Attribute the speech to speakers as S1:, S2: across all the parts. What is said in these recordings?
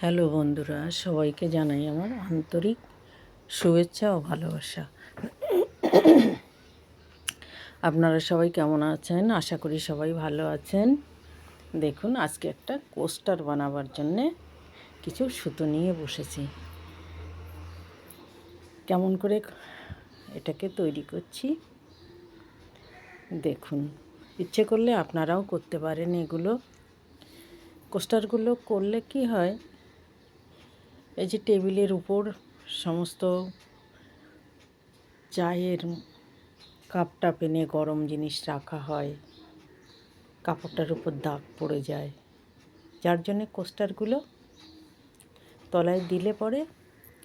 S1: Hello বন্ধুরা, সবাইকে জানাই আমার আন্তরিক শুভেচ্ছা ও ভালোবাসা। আপনারা সবাই কেমন আছেন? আশা করি সবাই ভালো আছেন। দেখুন, আজকে একটা কোস্টার বানাবার জন্যে কিছু সুতো নিয়ে বসেছি। কেমন করে এটাকে তৈরি করছি দেখুন। ইচ্ছে করলে আপনারাও করতে পারেন। এগুলো কোস্টারগুলো করলে কি হয়, এই যে টেবিলের উপর সমস্ত চায়ের কাপটা পেনে গরম জিনিস রাখা হয়, কাপড়টার উপর দাগ পড়ে যায়, যার জন্যে কোস্টারগুলো তলায় দিলে পরে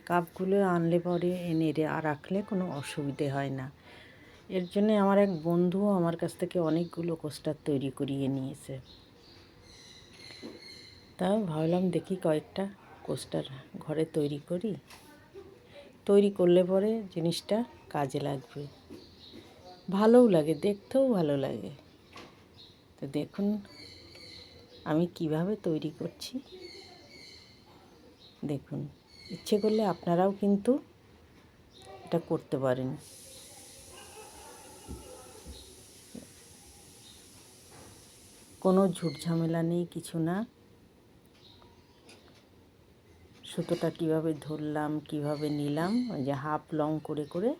S1: কাপগুলো আনলে পরে এনে রাখলে কোনো অসুবিধে হয় না। এর জন্যে আমার এক বন্ধু আমার কাছ থেকে অনেকগুলো কোস্টার তৈরি করিয়ে নিয়েছে। তাও ভাবলাম দেখি কয়েকটা কোস্টার ঘরে তৈরি করি। তৈরি করলে পরে জিনিসটা কাজে লাগবে, ভালোও লাগে, দেখতেও ভালো লাগে। তো দেখুন আমি কিভাবে তৈরি করছি। দেখুন, ইচ্ছে করলে আপনারাও কিন্তু এটা করতে পারেন। কোনো ঝুট ঝামেলা নেই, কিছু না। সুতোটা কিভাবে ধরলাম, কিভাবে নিলাম, ওই যে হাফ লং করে করে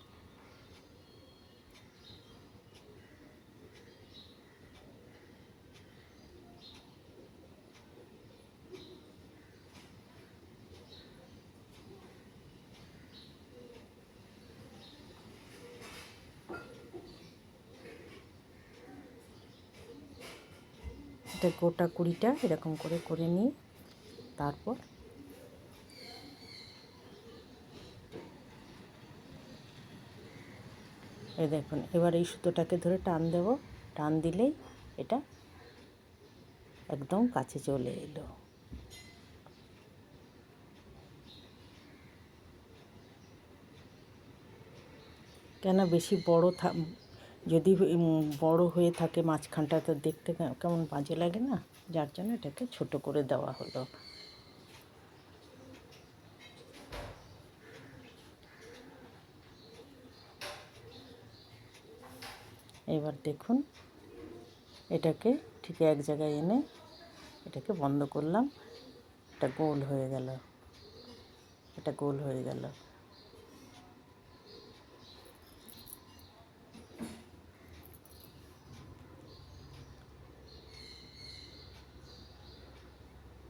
S1: এটা গোটা 20টা এরকম করে করে নিই। তারপর এই দেখুন, এবার এই সুতোটাকে ধরে টান দেব। টান দিলেই এটা একদম কাছে চলে এলো। কেন বেশি বড় যদি বড় হয়ে থাকে মাঝখানটা, তো দেখতে কেমন বাজে লাগে না, যার জন্য এটাকে ছোট করে দেওয়া হলো। এবার দেখুন, এটাকে ঠিক এক জায়গায় এনে এটাকে বন্ধ করলাম। এটা গোল হয়ে গেল, এটা গোল হয়ে গেল।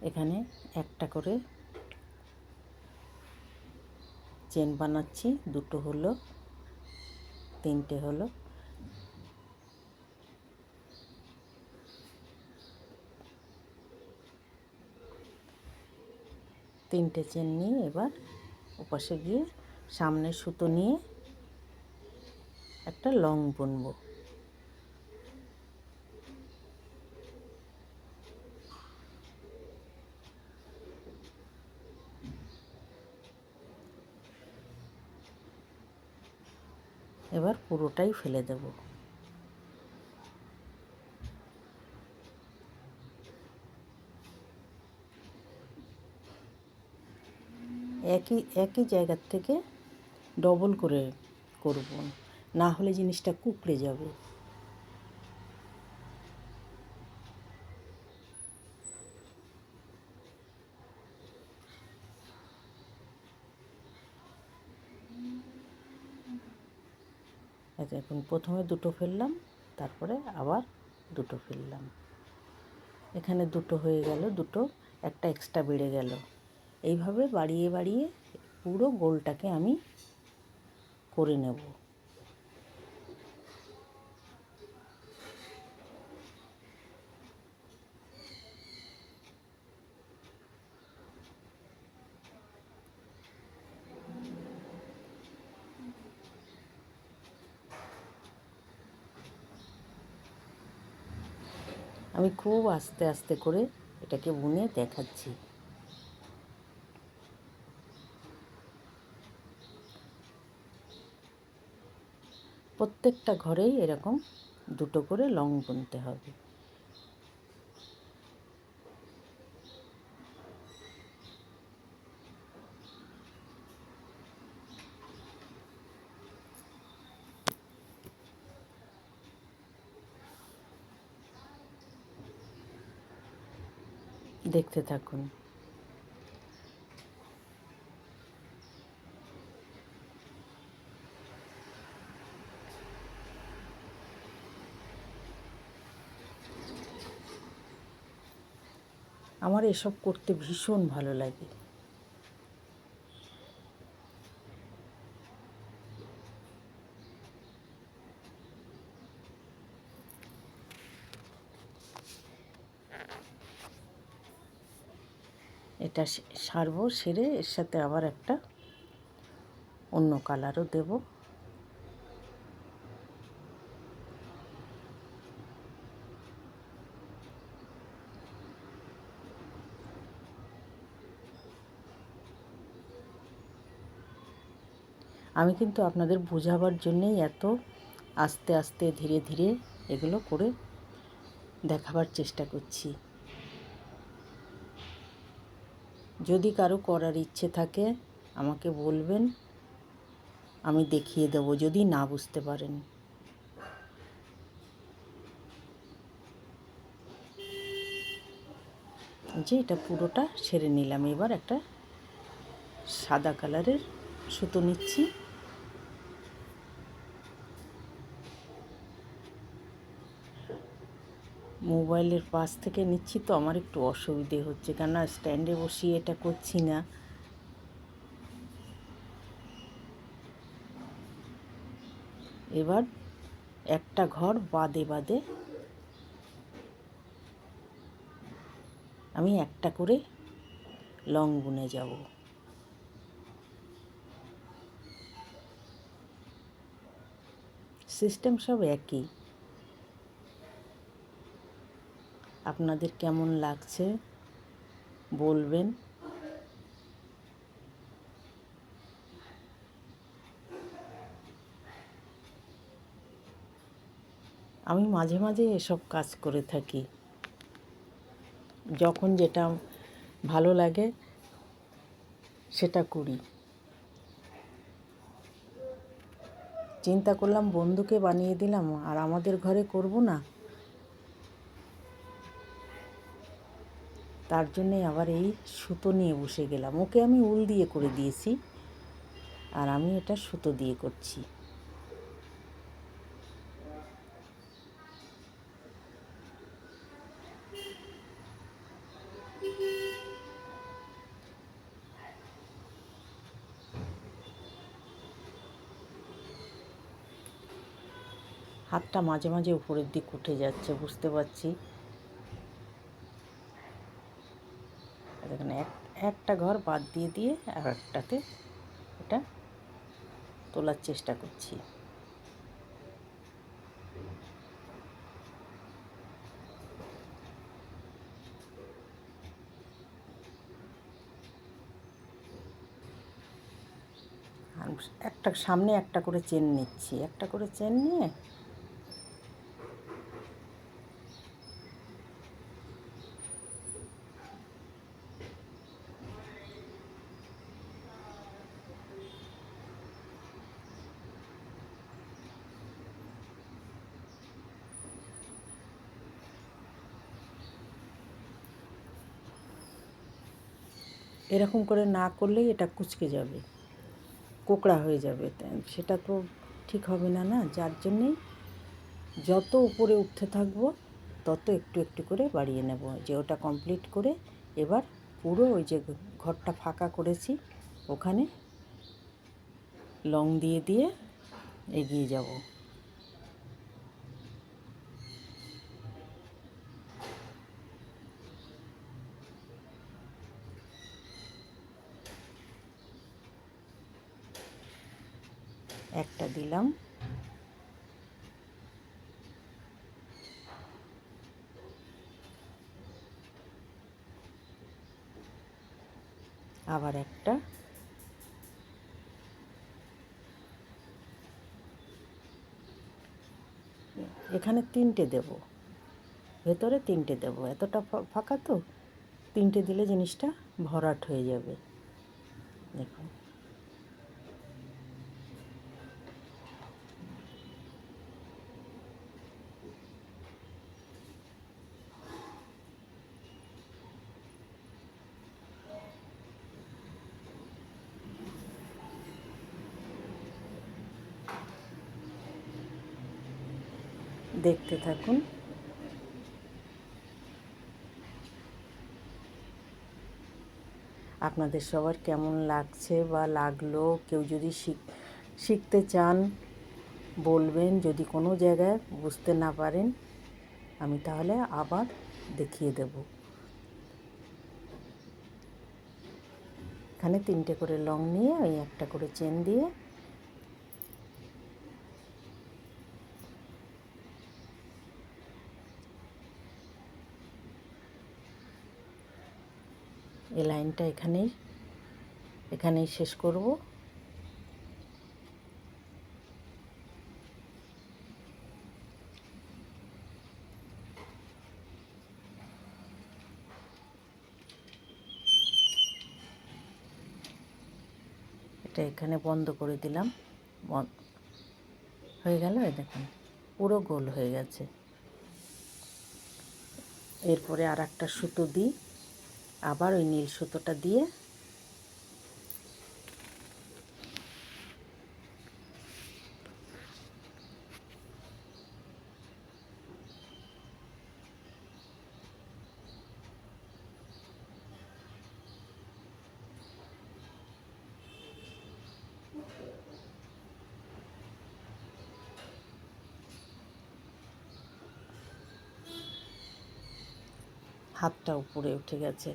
S1: এখানে একটা করে চেন বানাচ্ছি। দুটো হলো, তিনটে হলো। তিনটে চেন নিয়ে এবার ওপাশে গিয়ে সামনে সুতো নিয়ে একটা লং বুনবো। এবার পুরোটাই ফেলে দেব। একই একই জায়গার থেকে ডবল করে করব, না হলে জিনিসটা কুঁকড়ে যাবে। এখন প্রথমে দুটো ফেললাম, তারপরে আবার দুটো ফেললাম। এখানে দুটো হয়ে গেল, দুটো একটা এক্সট্রা বেড়ে গেল। এইভাবে বাড়িয়ে বাড়িয়ে পুরো গোলটাকে আমি করে নেব। আমি খুব আস্তে আস্তে করে এটাকে বুনে দেখাচ্ছি। প্রত্যেকটা ঘরেই এরকম দুটো করে লং বুনতে হবে। দেখতে থাকুন। আমার এসব করতে ভীষণ ভালো লাগে। এটা সারবো, সেরে এর সাথে আবার একটা অন্য কালারও দেব। আমি কিন্তু আপনাদের বোঝাবার জন্যেই এত আস্তে আস্তে ধীরে ধীরে এগুলো করে দেখাবার চেষ্টা করছি। যদি কারো করার ইচ্ছে থাকে আমাকে বলবেন, আমি দেখিয়ে দেব যদি না বুঝতে পারেন। যে এটা পুরোটা সেরে নিলাম। এবার একটা সাদা কালারের সুতো নিচ্ছি। মোবাইলের পাশ থেকে নিচ্ছি তো আমার একটু অসুবিধে হচ্ছে, কেননা স্ট্যান্ডে বসিয়ে এটা করছি না। এবার একটা ঘর বাদে বাদে আমি একটা করে লং বুনে যাব। সিস্টেম সব একই। আপনাদের কেমন লাগছে বলবেন। আমি মাঝে মাঝে এসব কাজ করে থাকি, যখন যেটা ভালো লাগে সেটা করি। চিন্তা করলাম বন্ধুকে বানিয়ে দিলাম আর আমাদের ঘরে করব না, তার জন্যে আবার এই সুতো নিয়ে বসে গেলাম। ওকে আমি উল দিয়ে করে দিয়েছি আর আমি এটা সুতো দিয়ে করছি। হাতটা মাঝে মাঝে উপরের দিক উঠে যাচ্ছে, বুঝতে পারছি। এখানে একটা ঘর বাদ দিয়ে দিয়ে আর একটাতে এটা তোলার চেষ্টা করছি। আর একটা সামনে একটা করে চেন নিচ্ছি, একটা করে চেন নিয়ে এরকম করে না করলেই এটা কুঁচকে যাবে, কোঁকড়া হয়ে যাবে, সেটা তো ঠিক হবে না না। যার জন্যেই যত উপরে উঠতে থাকবো তত একটু একটু করে বাড়িয়ে নেব। যে ওটা কমপ্লিট করে এবার পুরো ওই যে ঘরটা ফাঁকা করেছি ওখানে লং দিয়ে দিয়ে এগিয়ে যাব। একটা দিলাম, আবার একটা, এখানে তিনটে দেব, ভেতরে তিনটে দেব। এতটা ফাঁকা তো, তিনটে দিলে জিনিসটা ভরাট হয়ে যাবে। দেখুন দেখতে থাকুন। আপনাদের সবার কেমন লাগছে বা লাগলো, কেউ যদি শিখতে চান বলবেন। যদি কোনো জায়গায় বুঝতে না পারেন আমি তাহলে আবার দেখিয়ে দেব। এখানে 3টে করে লং নিয়ে ওই একটা করে চেন দিয়ে এই লাইনটা এখানেই শেষ করব। এটা এখানে বন্ধ করে দিলাম, হয়ে গেল। এই দেখুন পুরো গোল হয়ে গেছে। এরপরে আর একটা সুতো দিই, আবার ওই নীল সুতোটা দিয়ে হাতটা উপরে উঠে গেছে।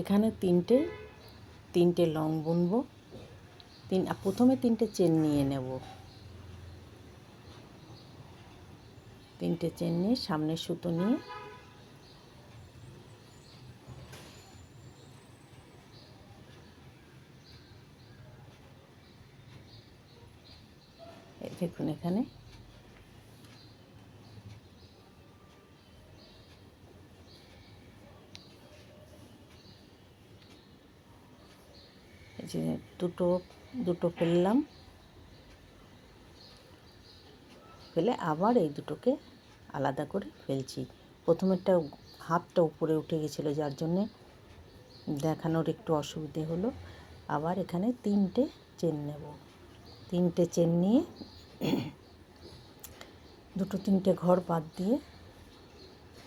S1: এখানে তিনটে লং বুনবো। প্রথমে 3টে চেন নিয়ে নেব। 3টে চেন নিয়ে সামনে সুতো নিয়ে দেখুন এখানে এই যে দুটো ফেললাম, ফেলে আবার এই দুটোকে আলাদা করে ফেলছি। প্রথমেরটা হাতটা উপরে উঠে গেছিলো, যার জন্যে দেখানোর একটু অসুবিধে হলো। আবার এখানে 3টে চেন নেব। 3টে চেন নিয়ে 3টে ঘর বাদ দিয়ে,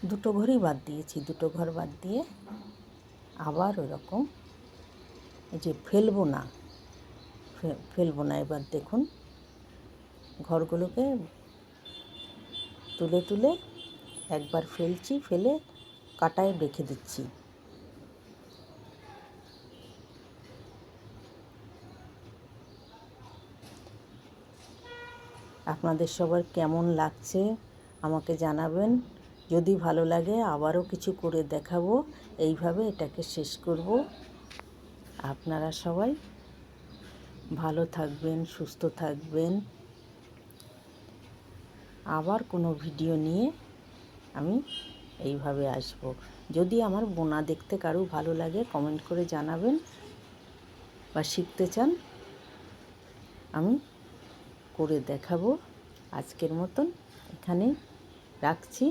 S1: 2টো ঘরই বাদ দিয়েছি, 2টো ঘর বাদ দিয়ে আবার ওরকম এই যে ফেলবো না। এবার দেখুন ঘরগুলোকে তুলে একবার ফেলছি, ফেলে কাটায় রেখে দিচ্ছি। আপনাদের সবার কেমন লাগছে আমাকে জানাবেন। যদি ভালো লাগে আবারও কিছু করে দেখাবো। এইভাবে এটাকে শেষ করব। আপনারা সবাই ভালো থাকবেন, সুস্থ থাকবেন। আবার কোনো ভিডিও নিয়ে আমি এইভাবে আসব। যদি আমার বোনা দেখতে কারো ভালো লাগে কমেন্ট করে জানাবেন, বা শিখতে চান আমি করে দেখাবো। আজকের মতন এখানেই রাখছি।